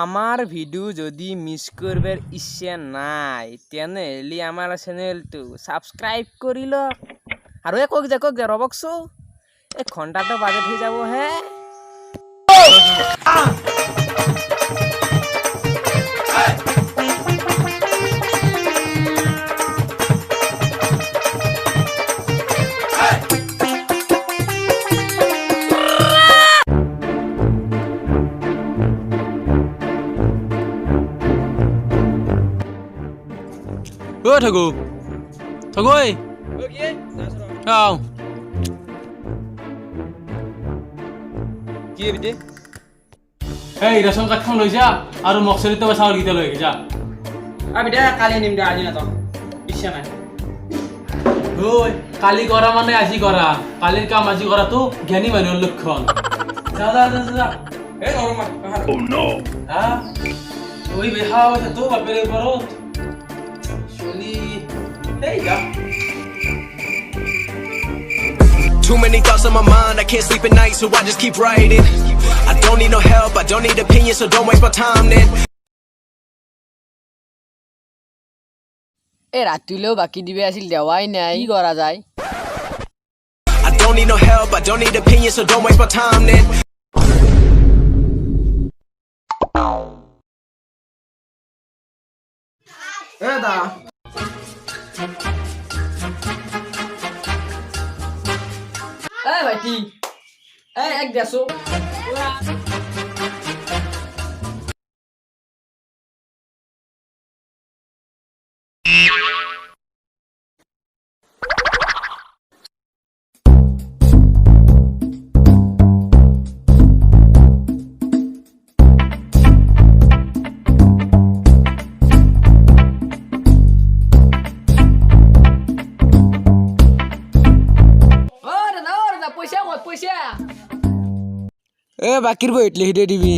আমাৰ ভিডিও যদি মিস কৰবাৰ ইচ্ছা নাই তেনেহলে আমাৰ চ্যানেলটো সাবস্ক্ৰাইব কৰিল আৰু কক যা ৰবকছো এই ঘণ্টাটো বাজেট হৈ যাব হে Thằng ơi không কি বিদে এই রেশন কার্ড খান লই যা আর মক্সরিতে চাউল গিতা লই যা বিদে কালি নিম দে আজি না তো ইচ্ছা নাই ওই কালি করা মানে আজি করা কালির কাম আজি করা তো জ্ঞানী মানুষের লক্ষণ যা যা যা যা এই নরমা ও নো হ্যাঁ ওই বেহা হইছে তো বাপের পরত শুনি এই যা Too many thoughts on my mind, I can't sleep at night, so I just keep writing. I don't need no help, I don't need opinions, so don't waste my time then. এ রাতুলেও বাকি দিবে আছিল দেওয়াই নাই কি করা যায় I don't need no help, I don't need opinions, so don't waste my time then. দা এ ভাইটি এক দেছো পয়সা এ বাকির বইটলে হিদে দিবি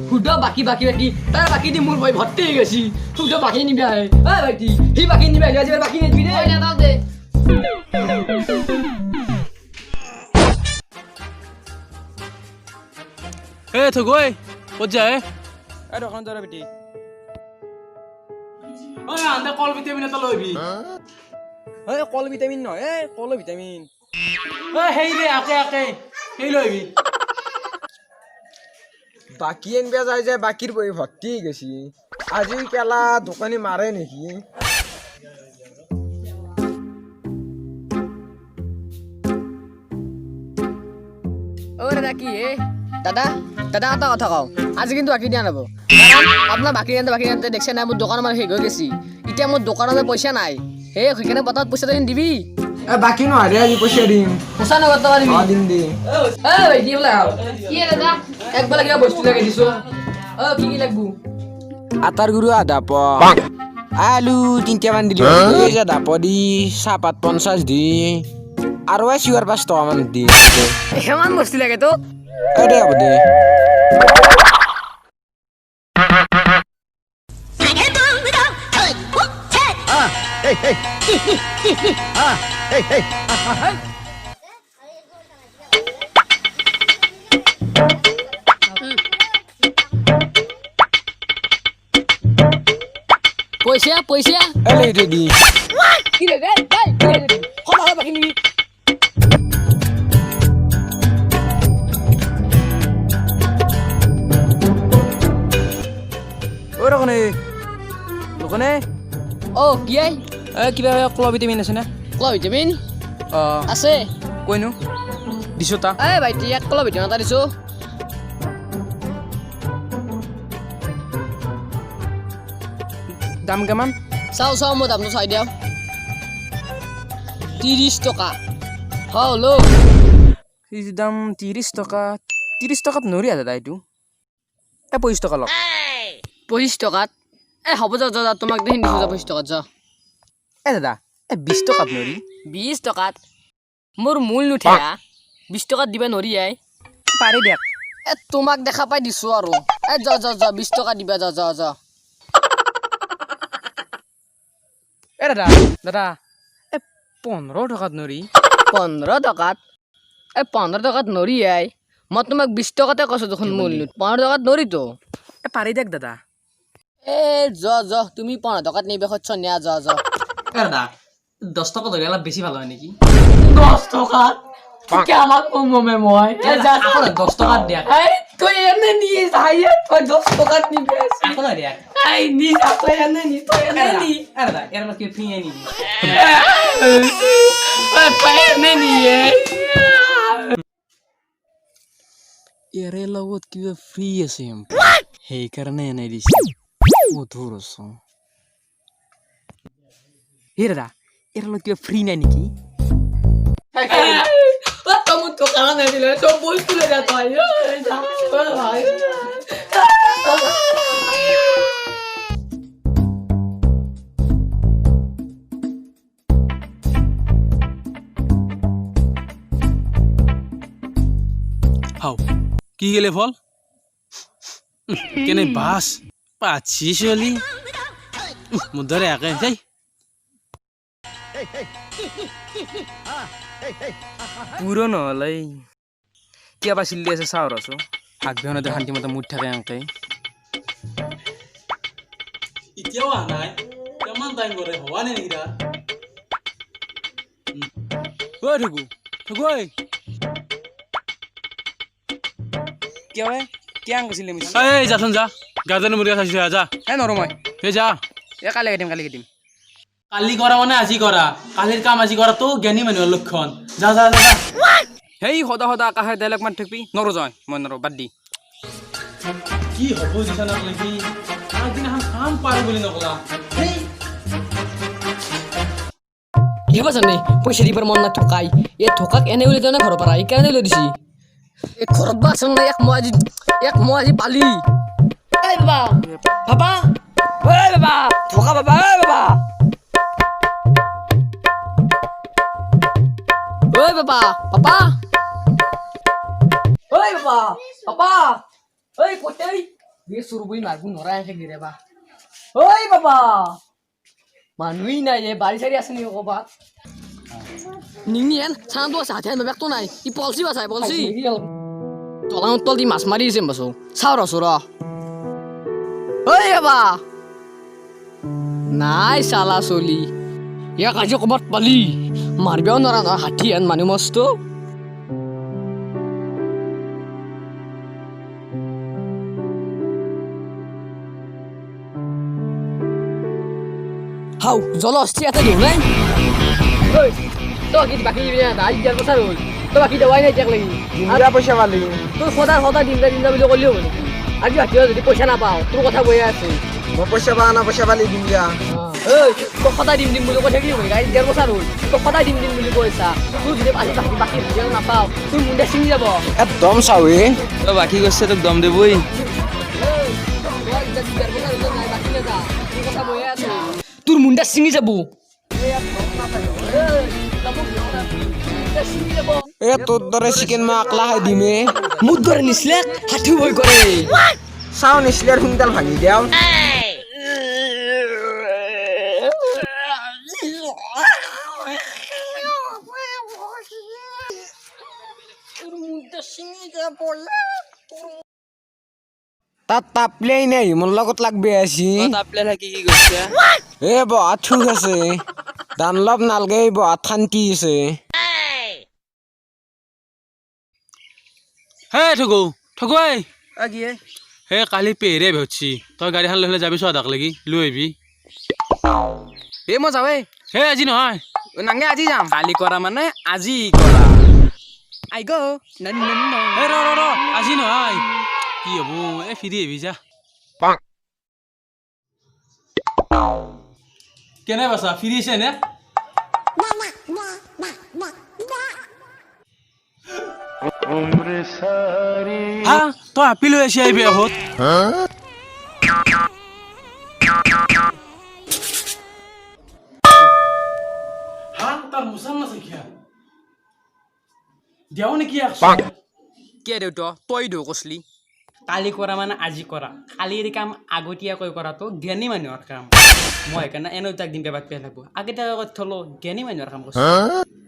হুদা বাকি তার বাকি দি মোর বই ভর্তি হয়ে গেছি হুদা বাকি নিবি আয় এ ভাইটি হি বাকি নিবি আজ বাকি নিবি রে না দাও দে এই থগই কত যায় এই দোকান ধরে বিটি ওই আন্দা কল ভিটামিন এটা লইবি এই কল ভিটামিন নয় এই কল ভিটামিন ওই হেই রে আকে হেই লইবি বাকি এনবে যায় যে বাকির বই ভর্তি হয়ে গেছি আজি কেলা দোকানি মারে নাকি ও দাদা কি দাদা এটা কথা কও আজি কিন্তু বাকি দিয়া নাব কারণ আপনার বাকি আনতে দেখছে না মোর দোকান মানে শেষ হয়ে গেছি এতিয়া মোর দোকানতে পয়সা নাই সেইখানে পতাত পয়সা দিবি বাকি নয় রে আজি পয়সা দিম পয়সা না করতে পারবি দিন দি এই দি বলা কি দাদা একবার কিবা বস্তু লাগে দিছো কি লাগবো আটার গুরু আধা প আলু 3টা মান দিলি আধা প দি চাহপাত 50 দি আৰু চিৱাৰ 5 টকা মান দি হেমান বস্তু লাগে তো দে হ'ব দে পয়সা এলে রেডি কি রে ভাই হবা বাকি নিবি ও দোকানে ও কি আই কিবা ক্ল ভিটামিন আছে না কল ভিটামিন আছে কইনো দিছো তা এই ভাইটি এক কল ভিটামিন এটা দিছো দাম কেমন চাও মই দামটো চাই দিওঁ 30 টকা হলো দাম 30 টকা 30 টকাত নৰি দাদা এইটো 25 টকা লওক 25 টকাত হ'ব যা তোমাক দেখি দিছো 25 টকাত যা দাদা 20 টকাত নৰি 20 টকাত মোৰ মূল নুঠে 20 টকাত দিবা নৰি আই পাৰি দিয়ক তোমাক দেখা পাই দিছো আৰু যা 20 টকা দিবা যা দাদা 15 টকাত নৰি 15 টকাত 15 টকাত নৰি আই মই তোমাক 20 টকাতে কৈছো দেখোন মূল্য 15 টকাত নৰিতো পাৰি দেখ দাদা এ য তুমি 15 টকাত নিবে খচ্ছ নিয়া য দাদা 10 টকা ধৰি অলপ বেছি ভাল হয় নেকি 10 টকা কি আমাক কমে মই 10 টকাত দিয়া এই তুই এনে নি যাই তুই 10 টাকা নিবে এখন দিয়া এই নি যা তুই এনে নি দাদা এর কি ফ্রি আই নিবি তুই এনে নি ইয়াৰে লগত কিবা ফ্ৰী আছে সেইকাৰণে এনে দিছে মধুৰ আছে হে দাদা ইয়াৰ লগত কিবা ফ্ৰী নাই নেকি Kamu tuh kangen ya bilang coba itu udah jatuh ya হাও কি গেলে ফল কেনে বাস পাচ্ছি চলি মুদরে একে যাই পুরো নহ'লে কিবা চিল্লি আছে চাওঁ ৰছো আগবিহনতে শান্তিমতে মুঠ থাকে এংকে এতিয়াও আহা নাই কেমন টাইম করে হওয়া নেই নাকি ঐ ঠুকু ঠুকু ঐ কিয় কিয় আংকিছিলে মিছ এই যাচোন যা গাৰ্জেনে মুৰ্গা চাইছে যা নৰো মই এই যা কালি কাটিম কালি করা মানে আজি করা কালির কাম আজি করা তো জ্ঞানী মানুষের লক্ষণ যা যা যা সেই সদা আকাশে ডাইলগ মান থাকিবি নৰো জয় মই নৰো বাদ দি কি হব দিছা না লাগি একদিন এখন কাম পাৰো বুলি নকলা কি হ'ব জানে পইচা দিবৰ মন না ঠকাই এই ঠকাক এনে উলি তনে ঘৰৰ পৰা এইকাৰণে লৈ দিছি এই ঘৰত বা আছে না এক মই আজি পালি এই বাবা ঐ বাবা ঠকা বাবা ঐ বাবা ঐ বাবা পাপা ঐ বাবা পাপা ঐ কোটেই বে সুরবই মারবো নরা এসে গিরে বা ঐ বাবা মানুই নাই এ বাড়ি সারি আসেনি কবা নিনিয়েন সান্দো সাথে মেবেক তো নাই ই পলসি বাসাই পলসি তলাং তল দি মাছ মারি এসে বাসো সাও রসুরা ঐ বাবা নাই সালা চলি ইয়া কাজে কবাত পালি মারবেও নরা না হাতি আন মানু মস্ত হাউ জলস্তি এত দিও নাই ওই তো কি বাকি দিবি না আজ যার কথা হল তো বাকি দেওয়াই নাই চেক লাগি দিনটা পয়সা পালি তোর সদা দিনটা বলে করলেও বলে আজ বাকি যদি পয়সা না পাও তোর কথা বই আছে মই পইচা পালি দিম দিয়া ওই তো সদায় দিম বলে কথা কি বলি আজ যার কথা হল তো সদায় দিম বলে কইছা তুই যদি আজি বাকি না পাও তুই মুন্ডা ছিঙি যাব একদম চাওয়ে তো বাকী কৈছে তোক দম দেবই তোর মুন্ডা ছিঙি যাব এ তোর দরে চিকেন মই আকলা খাই দিমে মুদ ধরে নিছলে হাঁটি ভয় করে চাও নিছিলে আর শুনতাল ভাঙি দেও তাত তাপলেই নাই মোৰ লগত লাগবে আছি তাপলে থাকি কি কৈছে এ বহাত থুক আছে দানলপ নালগে বহাত শান্তি আছে হে ঠুকু ঠুকু ঐ কি হে কালি পেহৰে ভেটছি তই গাড়ীখন লৈ যাবি চোৱাদাক লাগি লৈ আহিবি এই মই যাওঁৱে হে আজি নহয় নাঙে আজি যাম কালি কৰা মানে আজি কৰা আই গ হে ৰ আজি নহয় কি হ'ব এ ফিৰি আহিবি যা কেনে বাছা ফিৰি আহিছে নে হা তই আপি লৈ আহিছে আহিবি আহত হা তাৰ মুছান নাছে কিয়া দিয়াও নেকি কে দেউত তই দিও কৈছিলি কালি কৰা মানে আজি কৰা কালিৰ কাম আগতীয়াকৈ কৰাটো জ্ঞানী মানুহৰ কাম মই সেইকাৰণে এনেও তাক দিম বেবাক পেলাব আগতীয়াকৈ থলো জ্ঞানী মানুহৰ কাম কৰিছোঁ